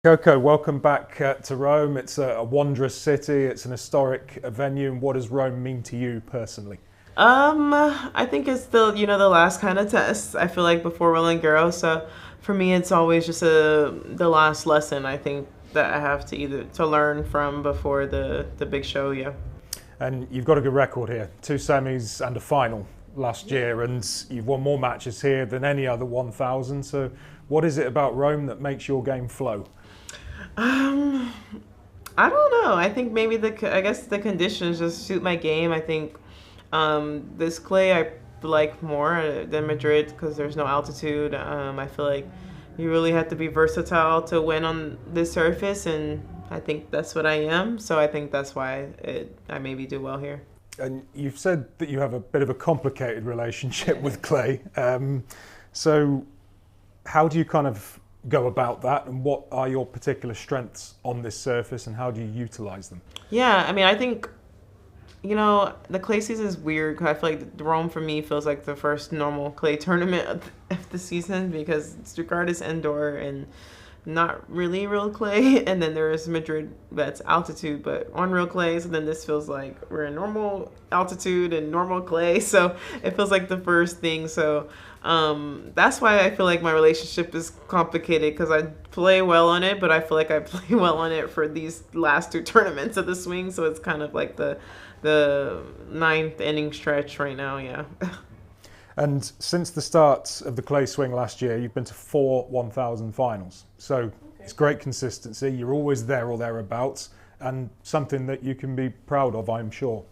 Coco, welcome back to Rome. It's a wondrous city. It's an historic venue. And what does Rome mean to you personally? I think it's the last kind of test. I feel like before Roland Garros. So for me, it's always just the last lesson. I think that I have to learn from before the big show. Yeah. And you've got a good record here. 2 semis and a final last year, and you've won more matches here than any other 1,000. So what is it about Rome that makes your game flow? I don't know. I think maybe I guess the conditions just suit my game. I think this clay I like more than Madrid because there's no altitude. I feel like you really have to be versatile to win on this surface, and I think that's what I am. So I think that's why I maybe do well here. And you've said that you have a bit of a complicated relationship with clay. So how do you kind of go about that, and what are your particular strengths on this surface, and how do you utilize them? Yeah, I mean, I think, the clay season is weird. I feel like Rome for me feels like the first normal clay tournament of the season because Stuttgart is indoor and not really real clay, and then there's Madrid that's altitude but on real clay. So then this feels like we're in normal altitude and normal clay, so it feels like the first thing. So that's why I feel like my relationship is complicated because I play well on it, but I feel like I play well on it for these last 2 tournaments of the swing. So it's kind of like the 9th inning stretch right now. Yeah. And since the start of the clay swing last year, you've been to 4 1,000 finals. So it's great consistency. You're always there or thereabouts, and something that you can be proud of, I'm sure.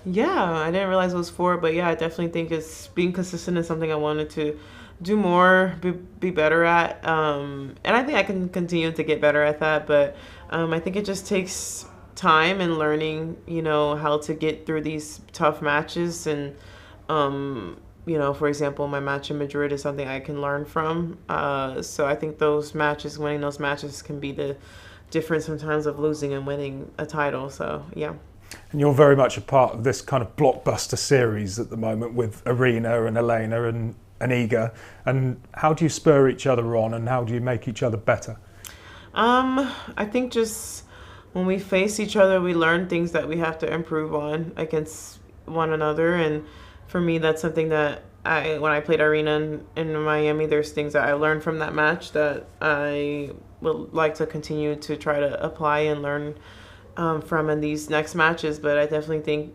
Yeah, I didn't realize it was 4, but yeah, I definitely think being consistent is something I wanted to do more, be better at. And I think I can continue to get better at that, but I think it just takes time and learning, how to get through these tough matches. And for example, my match in Madrid is something I can learn from. So I think winning those matches can be the difference sometimes of losing and winning a title. So, yeah. And you're very much a part of this kind of blockbuster series at the moment with Arena and Elena and Iga. And how do you spur each other on, and how do you make each other better? I think just when we face each other, we learn things that we have to improve on against one another. And for me, that's something that when I played Arena in Miami, there's things that I learned from that match that I would like to continue to try to apply and learn from in these next matches. But I definitely think,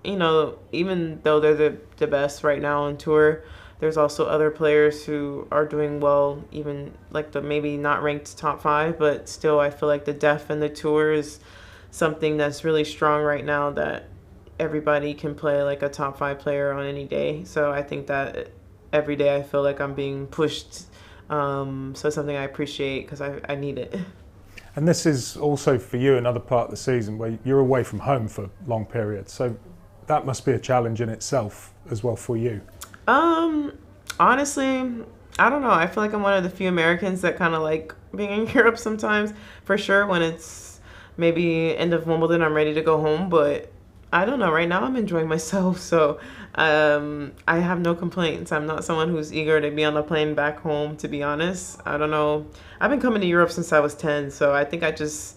even though they're the best right now on tour, there's also other players who are doing well, even like the maybe not ranked top 5, but still I feel like the depth in the tour is something that's really strong right now, that everybody can play like a top 5 player on any day. So I think that every day I feel like I'm being pushed. So it's something I appreciate because I need it. And this is also for you another part of the season where you're away from home for long periods. So that must be a challenge in itself as well for you. Honestly, I don't know. I feel like I'm one of the few Americans that kind of like being in Europe sometimes. For sure, when it's maybe end of Wimbledon, I'm ready to go home. But I don't know. Right now, I'm enjoying myself. So I have no complaints. I'm not someone who's eager to be on the plane back home, to be honest. I don't know. I've been coming to Europe since I was 10. So I think it's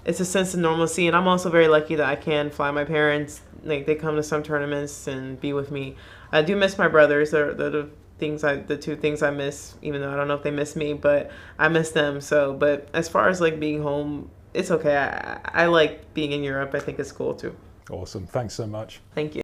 a sense of normalcy. And I'm also very lucky that I can fly my parents. Like, they come to some tournaments and be with me. I do miss my brothers. They're the 2 things I miss, even though I don't know if they miss me, but I miss them. So, but as far as like being home, it's okay. I like being in Europe. I think it's cool too. Awesome. Thanks so much. Thank you.